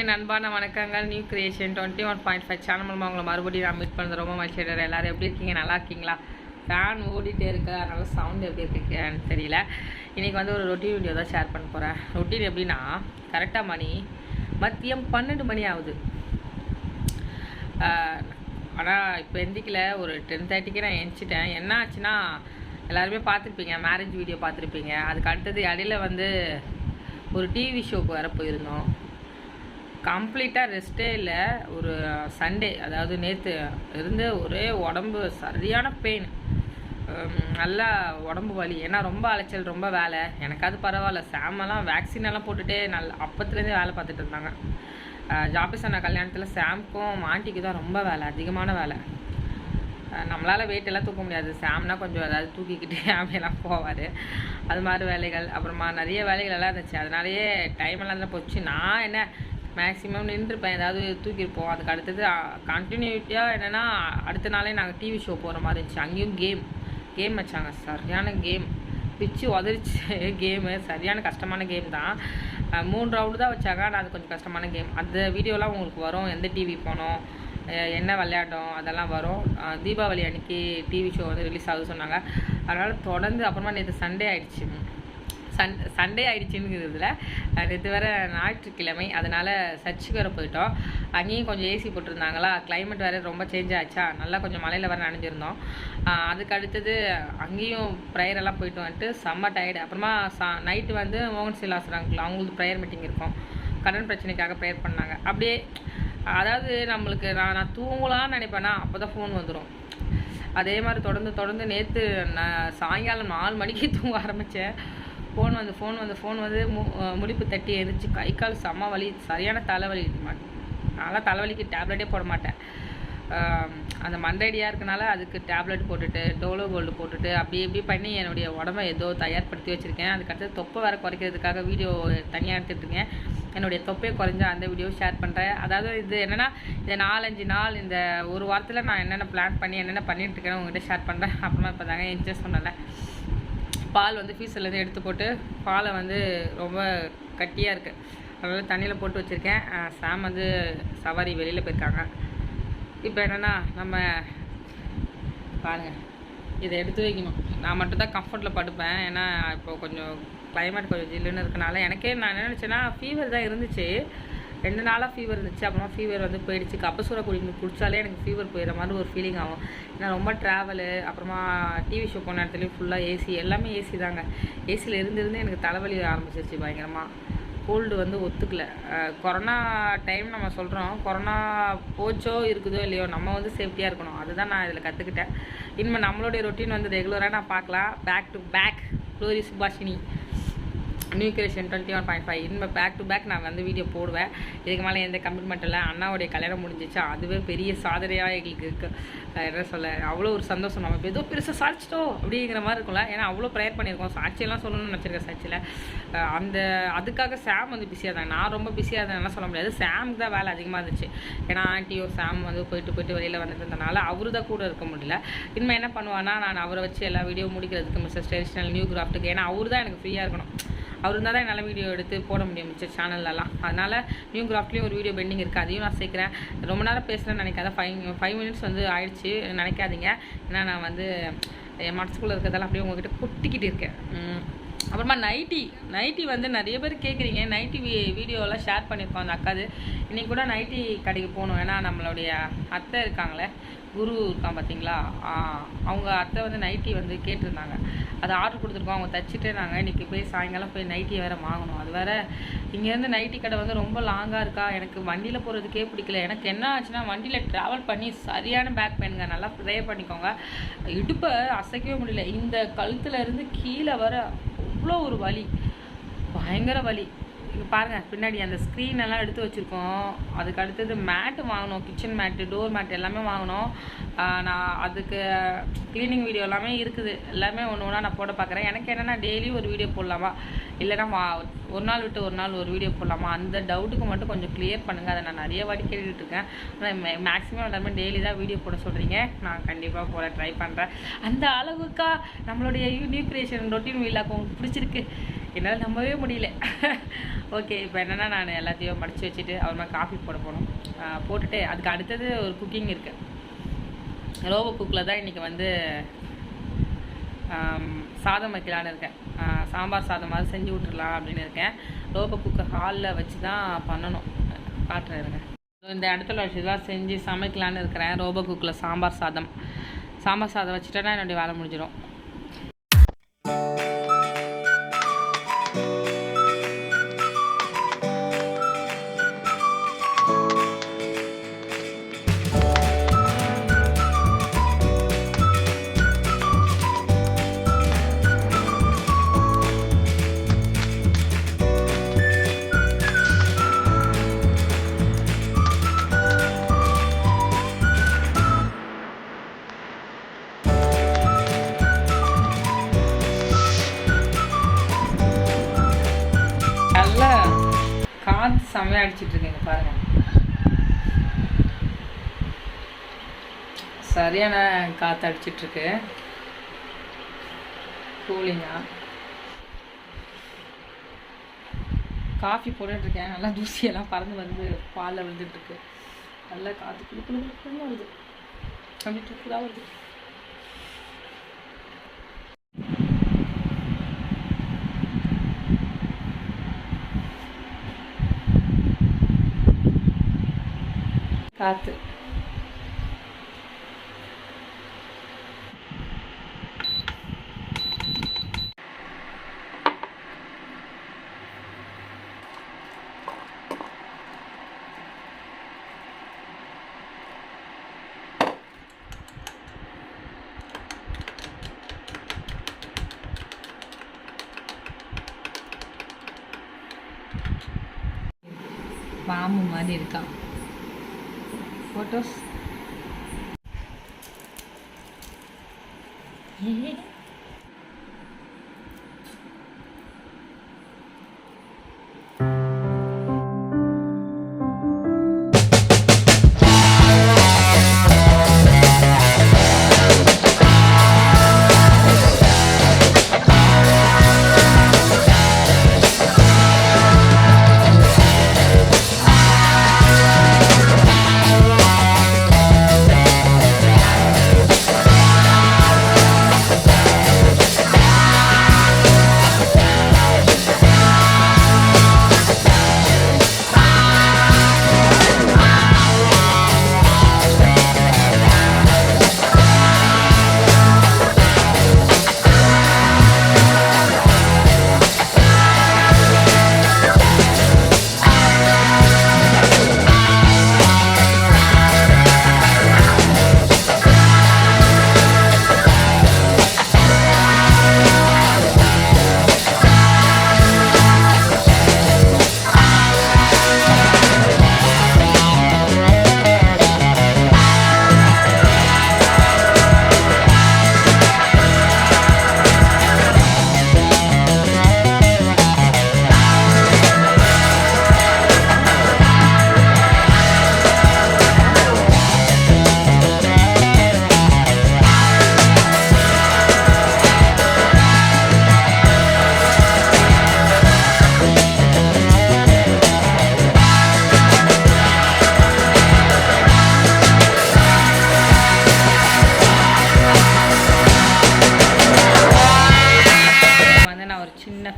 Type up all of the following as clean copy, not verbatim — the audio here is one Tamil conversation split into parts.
என் அன்பான வணக்கங்கள். நியூ கிரியேஷன் 21.5 சேனல் மூலமாக உங்களை மறுபடியும் நான் மீட் பண்ணுறது ரொம்ப மகிழ்ச்சி. எல்லோரும் எப்படி இருக்கீங்க? நல்லா இருக்கீங்களா? ஃபேன் ஓடிட்டே இருக்கு, அதனால் சவுண்ட் எப்படி இருக்குன்னு தெரியல. இன்றைக்கி வந்து ஒரு ரொட்டீன் வீடியோ தான் ஷேர் பண்ண போகிறேன். ரொட்டீன் எப்படின்னா, கரெக்டாக மதியம் 12 மணி ஆகுது. ஆனால் இப்போ எந்திக்கல, ஒரு 10:30க்கு நான் எழுந்திச்சிட்டேன். என்ன ஆச்சுன்னா, எல்லாருமே பார்த்துருப்பீங்க, மேரேஜ் வீடியோ பார்த்துருப்பீங்க. அதுக்கு அடுத்தது இடையில வந்து ஒரு டிவி ஷோக்கு வர போயிருந்தோம். கம்ப்ளீட்டாக ரெஸ்ட்டே இல்லை. ஒரு சண்டே, அதாவது நேற்று இருந்து ஒரே உடம்பு சரியான பெயின், நல்லா உடம்பு வலி. ஏன்னா ரொம்ப அலைச்சல், ரொம்ப வேலை. எனக்கு அது பரவாயில்ல, சாமெல்லாம் வேக்சின் எல்லாம் போட்டுகிட்டே அப்பத்துலேருந்தே வேலை பார்த்துட்டு இருந்தாங்க. ஜாபிஸ் அண்ணா கல்யாணத்தில் சாம்க்கும் ஆண்டிக்கு தான் ரொம்ப வேலை, அதிகமான வேலை. நம்மளால் வெயிட்டெல்லாம் தூக்க முடியாது. சாம்னா கொஞ்சம் ஏதாவது தூக்கிக்கிட்டே அப்படியெல்லாம் போவார். அது மாதிரி வேலைகள், அப்புறமா நிறைய வேலைகள் எல்லாம் இருந்துச்சு. அதனாலேயே டைம் எல்லாம் தான் போச்சு. நான் என்ன மேக்ஸிமம் நின்றுருப்பேன், ஏதாவது தூக்கியிருப்போம். அதுக்கு அடுத்தது கண்டினியூட்டியாக என்னென்னா, அடுத்த நாளே நாங்கள் டிவி ஷோ போகிற மாதிரி இருந்துச்சு. அங்கேயும் கேம் வச்சாங்க. சரியான கேம், பிச்சு உதறிச்சு கேமு. சரியான கஷ்டமான கேம் தான். 3 ரவுண்டு தான் வச்சாங்க, ஆனால் அது கொஞ்சம் கஷ்டமான கேம். அந்த வீடியோலாம் உங்களுக்கு வரும், எந்த டிவி போனோம், என்ன விளையாட்டோம், அதெல்லாம் வரும். தீபாவளி அன்றைக்கி டிவி ஷோ வந்து ரிலீஸ் ஆகுது சொன்னாங்க. அதனால் தொடர்ந்து, அப்புறமா நேற்று சண்டே ஆகிடுச்சு. சண்டே ஆகிடுச்சின்னுங்கிறதுல நேற்று வேறு ஞாயிற்றுக்கிழமை, அதனால் சர்ச்சுக்கு வேறு போயிட்டோம். அங்கேயும் கொஞ்சம் ஏசி போட்டிருந்தாங்களா, கிளைமேட் வேறு ரொம்ப சேஞ்ச் ஆச்சா, நல்லா கொஞ்சம் மழையில் வேறு நனைஞ்சிருந்தோம். அதுக்கு அடுத்தது அங்கேயும் ப்ரேயரெல்லாம் போயிட்டு வந்துட்டு செம்ம டயர்டு. அப்புறமா நைட்டு வந்து மோகன் சிலாசுறாங்களா, அவங்களுக்கு ப்ரேயர் மீட்டிங் இருக்கும். கடன் பிரச்சனைக்காக ப்ரேயர் பண்ணாங்க. அப்படியே, அதாவது நம்மளுக்கு நான் தூங்கலான்னு நினைப்பேன்னா அப்போ தான் ஃபோன் வந்துடும். அதே மாதிரி தொடர்ந்து நேற்று நான் சாயங்காலம் 4 மணிக்கு தூங்க ஆரம்பித்தேன். ஃபோன் வந்து முடிப்பு தட்டி எரிச்சு, கை கால் செம்ம வலி, சரியான தலைவலி. நான்லாம் தலைவலிக்கு டேப்லெட்டே போட மாட்டேன். அந்த மண்டடியாக இருக்கனால அதுக்கு டேப்லெட் போட்டுட்டு, டோலோ கோல்டு போட்டுட்டு, அப்படி பண்ணி என்னுடைய உடம்பை ஏதோ தயார்படுத்தி வச்சுருக்கேன். அதுக்கடுத்து தொப்பை வேறு குறைக்கிறதுக்காக வீடியோ தனியாக எடுத்துகிட்ருக்கேன். என்னுடைய தொப்பையை குறைஞ்சா அந்த வீடியோ ஷேர் பண்ணுறேன். அதாவது இது என்னென்னா, இந்த 4-5 நாள், இந்த ஒரு வாரத்தில் நான் என்னென்ன பிளான் பண்ணி என்னென்ன பண்ணிகிட்ருக்கேன்னு உங்கள்கிட்ட ஷேர் பண்ணுறேன். அப்புறமா இப்போ தாங்க இன்ட்ரெஸ்ட் சொன்னல, பால் வந்து ஃபீஸ்லேருந்து எடுத்து போட்டு, பாலை வந்து ரொம்ப கட்டியாக இருக்குது, அதனால் தண்ணியில் போட்டு வச்சுருக்கேன். சாம் வந்து சவாரி வெளியில் போயிருக்காங்க. இப்போ என்னென்னா, நம்ம பாருங்கள், இதை எடுத்து வைக்கணும். நான் மட்டும்தான் கம்ஃபர்ட்டில் படுப்பேன். ஏன்னா இப்போ கொஞ்சம் கிளைமேட் கொஞ்சம் ஜில்லுன்னு இருக்கனால நான் என்ன நினச்சேன்னா, ஃபீவர் தான் இருந்துச்சு. 2 நாளாக ஃபீவர் இருந்துச்சு. அப்புறமா ஃபீவர் வந்து போயிடுச்சு. கப்பசூரை குடித்தாலே எனக்கு ஃபீவர் போயிடுற மாதிரி ஒரு ஃபீலிங் ஆகும். ஏன்னா ரொம்ப ட்ராவலு, அப்புறமா டிவி ஷோ போன இடத்துலையும் ஃபுல்லாக ஏசி, எல்லாமே ஏசி தாங்க. ஏசியில் இருந்து எனக்கு தலைவலி ஆரம்பிச்சிருச்சு பயங்கரமாக. கோல்டு வந்து ஒத்துக்கலை. கொரோனா டைம் நம்ம சொல்கிறோம், கொரோனா போச்சோ இருக்குதோ இல்லையோ, நம்ம வந்து சேஃப்டியாக இருக்கணும். அதுதான் நான் இதில் கற்றுக்கிட்டேன். இனிமேல் நம்மளுடைய ரொட்டீன் வந்து ரெகுலராக நான் பார்க்கலாம். Back to back glory Subhashini, new creation 21.5. இனிமேல் பேக் டு பேக் நான் வந்து வீடியோ போடுவேன். இதுக்கு மேலே எந்த கமிட்மெண்ட் இல்லை. அண்ணாவுடைய கல்யாணம் முடிஞ்சிச்சு, அதுவே பெரிய சாதனையாக எங்களுக்கு இருக்குது. என்ன சொல்ல, அவ்வளோ ஒரு சந்தோஷம். நம்ம ஏதோ பெருசாக சாட்சிட்டோம் அப்படிங்கிற மாதிரி இருக்கும்ல. ஏன்னா அவ்வளோ ப்ரேயர் பண்ணியிருக்கோம். சாட்சியெல்லாம் சொல்லணும்னு நினச்சிருக்கேன் சர்ச்சில். அதுக்காக சாம் வந்து பிஸியாக இருந்தாங்க. நான் ரொம்ப பிஸியாக இருந்தேன்லாம் சொல்ல முடியாது. சாமுக்கு தான் வேலை அதிகமாக இருந்துச்சு. ஏன்னா ஆண்டியோ சாம் வந்து போயிட்டு வெளியில் வந்துட்டு இருந்தனால அவரு தான் கூட இருக்க முடியல. இனிமேல் என்ன பண்ணுவான்னா, நான் அவரை வச்சு எல்லா வீடியோ முடிக்கிறதுக்கு மிஸ்டர் ட்ரெடிஷ்னல் நியூ கிராஃப்ட்டுக்கு, ஏன்னா அவரு தான் எனக்கு ஃப்ரீயாக இருக்கணும். அவர் இருந்தால் தான் என்னால் வீடியோ எடுத்து போட முடியும் மிச்ச சேனல்லலாம். அதனால் நியூ கிராஃப்ட்லேயும் ஒரு வீடியோ பெண்டிங் இருக்குது, அதையும் நான் சேர்க்குறேன். ரொம்ப நேரம் பேசுகிறேன்னு நினைக்காத, 5 மினிட்ஸ் வந்து ஆயிடுச்சு நினைக்காதீங்க. ஏன்னா நான் வந்து என் மனசுக்குள்ளே இருக்கிறதெல்லாம் அப்படியே உங்கள்கிட்ட கொட்டிக்கிட்டு இருக்கேன். அப்புறமா நைட்டி வந்து நிறைய பேர் கேட்குறீங்க. நைட்டி வீடியோலாம் ஷேர் பண்ணியிருக்கோம் அந்த அக்காது. இன்றைக்கி கூட நைட்டி கடைக்கு போகணும். ஏன்னா நம்மளுடைய அத்தை இருக்காங்களே, குரு இருக்கான் பார்த்தீங்களா, அவங்க அத்தை வந்து நைட்டி வந்து கேட்டிருந்தாங்க. அதை ஆர்டர் கொடுத்துருக்கோம். அவங்க தைச்சிட்டே நாங்கள் இன்றைக்கி போய் சாயங்காலம் போய் நைட்டி வேறு வாங்கணும். அது வேறு இங்கேருந்து நைட்டி கடை வந்து ரொம்ப லாங்காக இருக்கா. எனக்கு வண்டியில் போகிறதுக்கே பிடிக்கல. எனக்கு என்ன ஆச்சுன்னா, வண்டியில் ட்ராவல் பண்ணி சரியான பேக் பெயினுங்க. நல்லா ப்ரே பண்ணிக்கோங்க. இடுப்பை அசைக்கவே முடியல. இந்த கழுத்தில் இருந்து கீழே வர அவ்வளோ ஒரு வலி, பயங்கர வலி. இங்கே பாருங்கள், பின்னாடி அந்த ஸ்க்ரீன் எல்லாம் எடுத்து வச்சுருக்கோம். அதுக்கு அடுத்தது மேட்டு வாங்கணும், கிச்சன் மேட்டு, டோர் மேட்டு எல்லாமே வாங்கணும். நான் அதுக்கு க்ளீனிங் வீடியோ எல்லாமே இருக்குது. எல்லாமே ஒன்று ஒன்றா நான் போட பார்க்குறேன். எனக்கு என்னென்னா, டெய்லியும் ஒரு வீடியோ போடலாமா, இல்லைனா ஒரு நாள் விட்டு ஒரு நாள் ஒரு வீடியோ போடலாமா, அந்த டவுட்டுக்கு மட்டும் கொஞ்சம் கிளியர் பண்ணுங்கள். அதை நான் நிறைய வாட்டி கேட்டுட்ருக்கேன். ஆனால் மேக்ஸிமம் எல்லாருமே டெய்லி தான் வீடியோ போட சொல்கிறீங்க. நான் கண்டிப்பாக போட ட்ரை பண்ணுறேன். அந்த அளவுக்கா நம்மளுடைய நியூ கிரியேஷன் ரொட்டீன் வீலாக உங்களுக்கு பிடிச்சிருக்கு? என்னால் நம்பவே முடியல. ஓகே, இப்போ என்னென்னா நான் எல்லாத்தையும் மடித்து வச்சுட்டு அப்புறமா காஃபி போட போகணும். போட்டுட்டு அதுக்கு அடுத்தது ஒரு குக்கிங் இருக்குது. ரோபோ குக்கில் தான் இன்றைக்கி வந்து சாதம் வைக்கலான்னு இருக்கேன். சாம்பார் சாதம் மாதிரி செஞ்சு விட்டுடலாம் அப்படின்னு இருக்கேன். ரோபோ குக்கை ஹாலில் வச்சு தான் பண்ணணும். காட்டுறேன் இருங்க. இந்த இடத்துல வச்சு தான் செஞ்சு சமைக்கலான்னு இருக்கிறேன். ரோபோ குக்கில் சாம்பார் சாதம் வச்சுட்டேன்னா என்னுடைய வேலை முடிஞ்சிடும். காற்று செம்மையாக அடிச்சிட்ருக்கேங்க பாருங்கள். சரியான காற்று அடிச்சிட்ருக்கு. கூலிங்காக காஃபி போட்டுட்ருக்கேன். நல்லா தூசியெல்லாம் பறந்து வந்து பாலில் விழுந்துட்டுருக்கு. நல்லா காற்று குழு வருது. அப்படி தூக்குதான் வருது. காற்று பாம்பு மாதிரி இருக்கான். ஃபோட்டோஸ்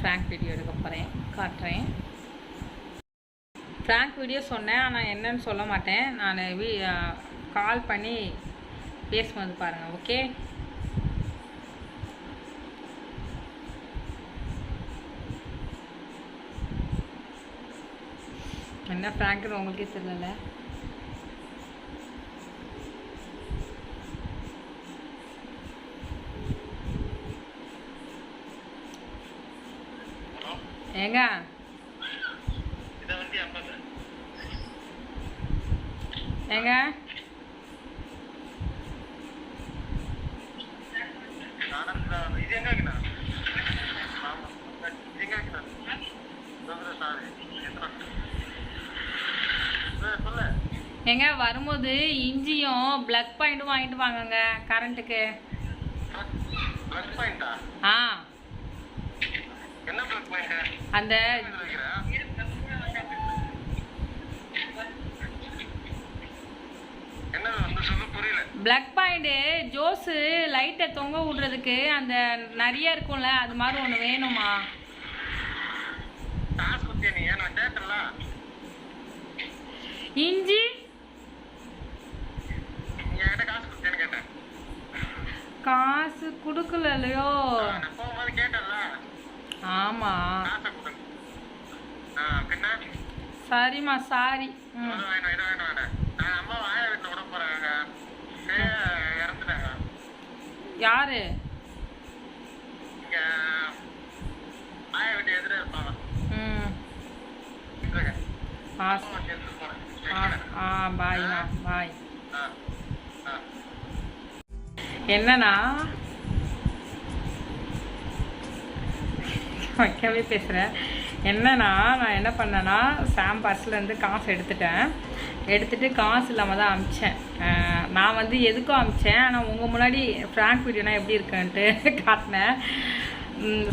ஃப்ராங்க் வீடியோ எடுக்க போகிறேன், காட்டுறேன். ஃப்ராங்க் வீடியோ சொன்னேன், ஆனால் என்னன்னு சொல்ல மாட்டேன். நான் கால் பண்ணி பேசும்போது பாருங்கள். ஓகே, என்ன ஃப்ராங்க்னு உங்களுக்கே தெரியல. ஏங்க ஏங்க ஏங்க வரும்போது இஞ்சியும் பிளக் பாயிண்ட்டும் வாங்கிட்டு வாங்கங்க கரண்ட்டுக்கு. ஆ அந்த பிளாக் பாயிண்ட் ஜோஸ் லைட்டை தொங்க விடுறதுக்கு அந்த நிறைய இருக்கும்ல அது மாதிரி ஒன்று வேணுமா? இஞ்சி காசு கொடுக்கலையோ? ஆமா சரிம்மா சாரி. யாரு? பாய்மா பாய். என்னன்னா வைக்கவே பேசுகிறேன். என்னன்னா நான் என்ன பண்ணேன்னா சாம் பர்ஸ்லேருந்து காசு எடுத்துகிட்டு காசு இல்லாமல் தான் அமிச்சேன். நான் வந்து எதுக்கும் அமிச்சேன். ஆனால் உங்கள் முன்னாடி ஃப்ராங்க் வீடியோனா எப்படி இருக்குன்ட்டு காட்டினேன்.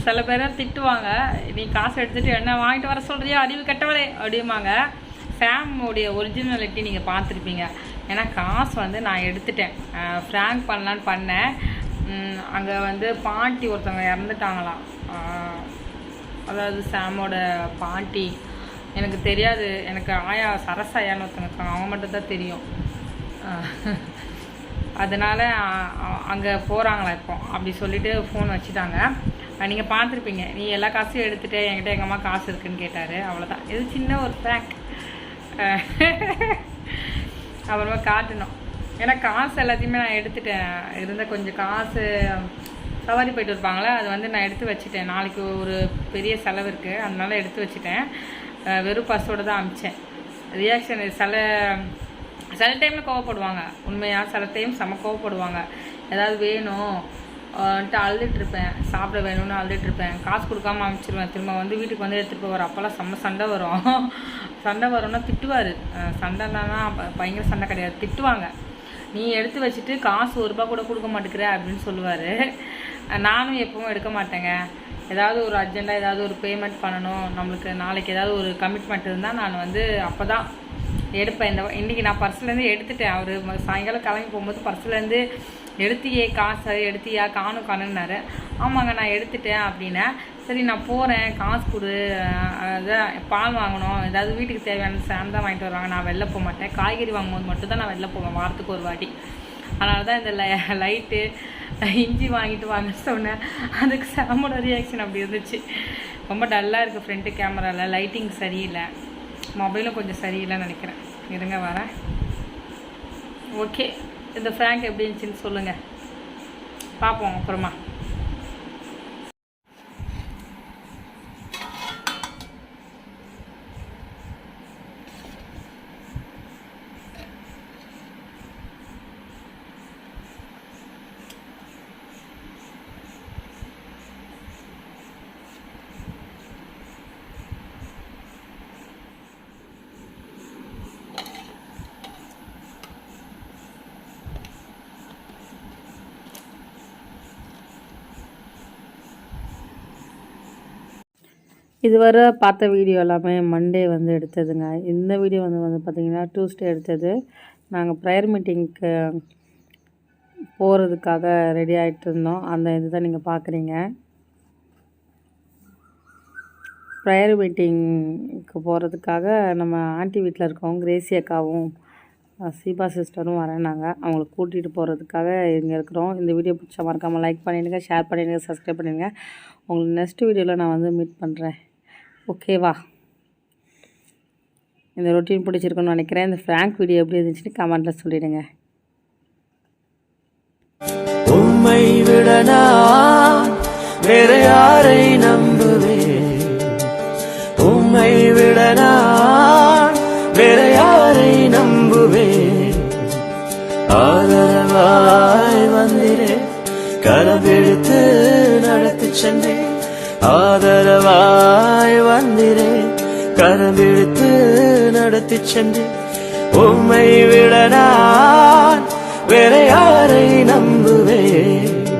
சில பேரை திட்டுவாங்க, நீ காசு எடுத்துகிட்டு என்ன வாங்கிட்டு வர சொல்கிறியா அறிவு கெட்டவளே அப்படிம்பாங்க. சாமுடைய ஒரிஜினாலிட்டி நீங்கள் பார்த்துருப்பீங்க. ஏன்னா காசு வந்து நான் எடுத்துட்டேன், ஃப்ராங்க் பண்ணலான்னு பண்ணேன். அங்கே வந்து பாட்டி ஒருத்தவங்க இறந்துட்டாங்களாம். அதாவது சாமோட பாட்டி. எனக்கு தெரியாது, எனக்கு ஆயா சரசாயான்னு ஒருத்தவங்க இருக்காங்க, அவங்க மட்டும்தான் தெரியும். அதனால் அங்கே போகிறாங்களா இப்போ அப்படி சொல்லிவிட்டு ஃபோன் வச்சுட்டாங்க. நீங்கள் பார்த்துருப்பீங்க. நீ எல்லா காசையும் எடுத்துகிட்டு என்கிட்ட எங்கள் அம்மா காசு இருக்குதுன்னு கேட்டார். அவ்வளோதான். இது சின்ன ஒரு ஃப்ராங்க். அப்புறமா காட்டணும். ஏன்னா காசு எல்லாத்தையுமே நான் எடுத்துட்டேன். இருந்த கொஞ்சம் காசு சவாரி போயிட்டு இருப்பாங்களே, அது வந்து நான் எடுத்து வச்சுட்டேன். நாளைக்கு ஒரு பெரிய செலவு இருக்குது, அதனால எடுத்து வச்சுட்டேன். வெறும் பர்ஸோடு தான் அமிச்சேன். ரியாக்ஷன் சில டைமில் கோவப்படுவாங்க, உண்மையாக. சில டைம் செம கோவப்படுவாங்க. ஏதாவது வேணும் அழுதுட்டுருப்பேன், சாப்பிட வேணும்னு அழுதுட்டுருப்பேன். காசு கொடுக்காம அனுப்பிச்சிடுவேன். திரும்ப வந்து வீட்டுக்கு வந்து எடுத்துகிட்டு போவார். அப்போல்லாம் செம்ம சண்டை வரும். சண்டை வரும்னா திட்டுவார். சண்டைனா பயங்கர சண்டை கிடையாது, திட்டுவாங்க. நீ எடுத்து வச்சுட்டு காசு ₹1 கூட கொடுக்க மாட்டேங்கிற அப்படின்னு சொல்லுவார். நானும் எப்பவும் எடுக்க மாட்டேங்க. ஏதாவது ஒரு அர்ஜெண்ட்டாக ஏதாவது ஒரு பேமெண்ட் பண்ணணும், நம்மளுக்கு நாளைக்கு ஏதாவது ஒரு கமிட்மெண்ட் இருந்தால் நான் வந்து அப்போ தான் எடுப்பேன். இன்றைக்கி நான் பர்ஸ்லேருந்து எடுத்துட்டேன். அவர் சாயங்காலம் கிளம்பி போகும்போது பர்ஸ்லேருந்து எடுத்தியே காசு எடுத்தியா காணுன்னாரு. ஆமாங்க நான் எடுத்துட்டேன் அப்படின்னா. சரி நான் போகிறேன், காசு கொடு, அதான் பால் வாங்கணும், ஏதாவது வீட்டுக்கு தேவையான சாம் தான் வாங்கிட்டு வருவாங்க. நான் வெளில போக மாட்டேன். காய்கறி வாங்கும்போது மட்டும் தான் நான் வெளில போவேன், வாரத்துக்கு ஒரு வாட்டி. அதனால தான் இந்த லைட்டு இஞ்சி வாங்கிட்டு வாங்க சொன்னேன். அதுக்கு சாமோட ரியாக்ஷன் அப்படி இருந்துச்சு. ரொம்ப டல்லாக இருக்குது ஃப்ரண்ட்டு கேமராவில், லைட்டிங் சரியில்லை, மொபைலும் கொஞ்சம் சரியில்லைன்னு நினைக்கிறேன். இருங்க வரேன். ஓகே, இந்த ஃப்ராங்க் எப்படி இருந்துச்சுன்னு சொல்லுங்கள், பார்ப்போம் அப்புறமா. இதுவரை பார்த்த வீடியோ எல்லாமே மண்டே வந்து எடுத்ததுங்க. இந்த வீடியோ வந்து பார்த்திங்கன்னா டியூஸ்டே எடுத்தது. நாங்கள் ப்ரேயர் மீட்டிங்க்கு போகிறதுக்காக ரெடி ஆகிட்டு இருந்தோம். அந்த இது தான் நீங்கள் பார்க்குறீங்க. ப்ரேயர் மீட்டிங்க்கு போகிறதுக்காக நம்ம ஆண்டி வீட்டில் இருக்கோம், கிரேசி அக்காவும் சீபா சிஸ்டரும் வரேன்னாங்க. அவங்கள கூட்டிகிட்டு போகிறதுக்காக இங்கே இருக்கிறோம். இந்த வீடியோ பிடிச்சா மறக்காமல் லைக் பண்ணிடுங்க, ஷேர் பண்ணிடுங்க, சப்ஸ்கிரைப் பண்ணிடுங்க. உங்களுக்கு நெக்ஸ்ட் வீடியோவில் நான் வந்து மீட் பண்ணுறேன். ஓகேவா? இந்த ரொட்டீன் பிடிச்சிருக்குன்னு நினைக்கிறேன். இந்த ஃப்ராங்க் வீடியோ எப்படி இருந்துச்சுன்னு கமெண்ட்டில் சொல்லிவிடுங்க. உம்மை விடனா வேற யாரை நம்புவேன், உம்மை விடனா வேற யாரை நம்புவேன். ஆதரவாய் வந்திரே, கரபிடித்து நடத்தி சென்றேன். ஆதரவாய் வந்திரே, கரபிடித்து நடத்தி சென்றேன். உம்மை